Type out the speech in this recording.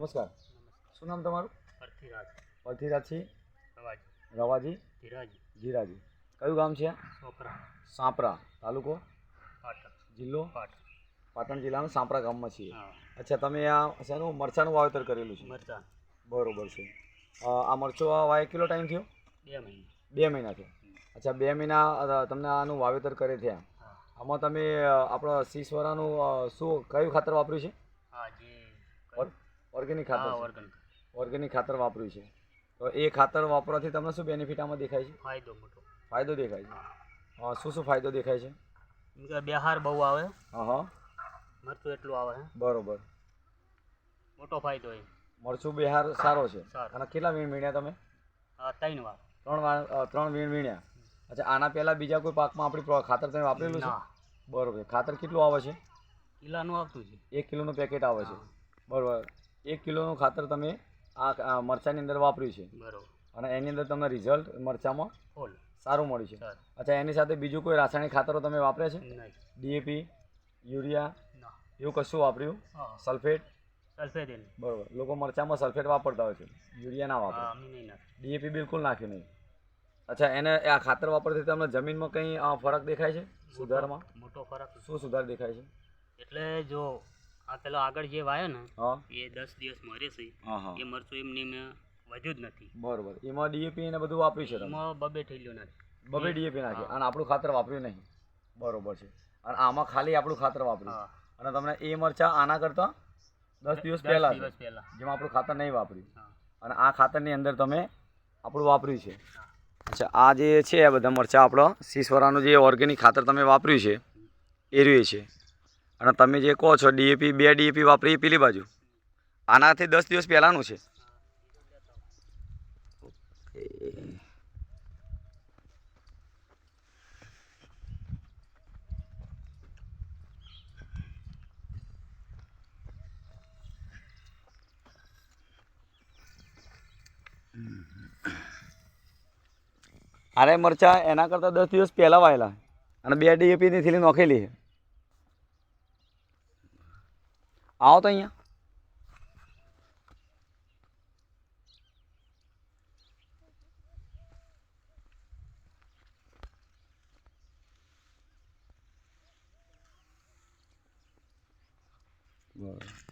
નમસ્કાર. શું નામ તમારું? પરથીરાજ. પરથીરાજથી રવાજી. રવાજી ધીરાજી. જીરાજી. કયું ગામ છે? છોકરા. સાંપરા તાલુકો પાટણ. જિલ્લો પાટણ. પાટણ જિલ્લાના સાંપરા ગામમાં છીએ. હા. અચ્છા, તમે આ શેનું મરચાંનું વાવેતર કરેલું છે? મરચાં. બરોબર છે. આ મરચો વાવે કેટલો ટાઈમ થયો? 2 મહિના. 2 મહિના થયો. અચ્છા, 2 મહિના તમને આનું વાવેતર કરે થયા. હા. આમાં તમે આપણા સીસવરાનું શું કયું ખાતર વાપર્યું છે? હા જે ઓર્ગેનિક ખાતર હા છે. ઓર્ગન. ઓર્ગેનિક ખાતર વાપર્યું છે. તો એ ખાતર વાપરવાથી તમને શું બેનિફિટ આમાં દેખાય છે? ફાયદો મોટો. ફાયદો દેખાય છે. શું શું ફાયદો દેખાય છે? કેમ કે બિહાર બહુ આવે. હા હા, મરચું એટલું આવે હે. બરોબર. મોટો ફાયદો એ. મરચું બિહાર સારો છે. સારું. અને કેટલા વીણ વીણ્યા તમે? 3 વાર. 3 વીણ વીણ્યા. અચ્છા, આના પહેલાં બીજા કોઈ પાકમાં આપણી ખાતર તમે વાપરેલું છે? ના. બરોબર. ખાતર કેટલું આવે છે? કિલ્લાનું આવતું છે. 1 કિલોનું પેકેટ આવે છે. હા. બરોબર. 1 કિલોનું ખાતર તમે આ મરચાંની અંદર વાપર્યું છે બરોબર. અને એની અંદર તમને રિઝલ્ટ મરચાંમાં ફૂલ. સારું મળ્યું છે. સારું. અચ્છા, એની સાથે બીજું કોઈ રાસાયણિક ખાતરો તમે વાપર્યા છે? નહીં. ડીએપી, યુરિયા ના. એવું કશું વાપર્યું? હા. સલ્ફેટ? સલ્ફેટ. બરોબર. લોકો મરચાંમાં સલ્ફેટ વાપરતા હોય છે, યુરિયા ના વાપરે. હા અમે નહીં નાખી. ડીએપી બિલકુલ નાખ્યું નહીં. અચ્છા, એને આ ખાતર વાપરથી તમને જમીનમાં કંઈ ફરક દેખાય છે? સુધારમાં મોટો ફરક. શું સુધાર દેખાય છે? એટલે જો આ પેલો આગળ જે વાયો ને હા એ 10 દિવસ મરે છે. હા હા, એ મરચું એમની મેં વધ્યું જ નથી. બરોબર. એમાં ડીએપી ને બધું વાપર્યું છે તમે? એમાં બબે થયેલું નથી. બબે ડીએપી નાખી હા. અને આપણું ખાતર વાપર્યું નહીં. બરોબર છે. અને આમાં ખાલી આપણું ખાતર વાપર્યું. હા. અને તમને એ મરચાં આના કરતાં 10 દિવસ 10 પહેલાં દિવસ પહેલા. જેમાં આપણું ખાતર નહીં વાપર્યું. હા. અને આ ખાતરની અંદર તમે આપણું વાપર્યું છે. હા. અચ્છા, આ જે છે આ બધા મરચાં આપણો સીસવરાનું જે ઓર્ગેનિક ખાતર તમે વાપર્યું છે એ રહ્યું છે. અને તમે જે કહો છો ડીએપી 2 ડીએપી વાપરી એ પેલી બાજુ આનાથી 10 દિવસ પહેલાંનું છે. અરે મરચા એના કરતાં 10 દિવસ પહેલાં વાયેલા અને 2 ડીએપીની થેલી નોખેલી છે. આવો તો અહીંયા. બરાબર.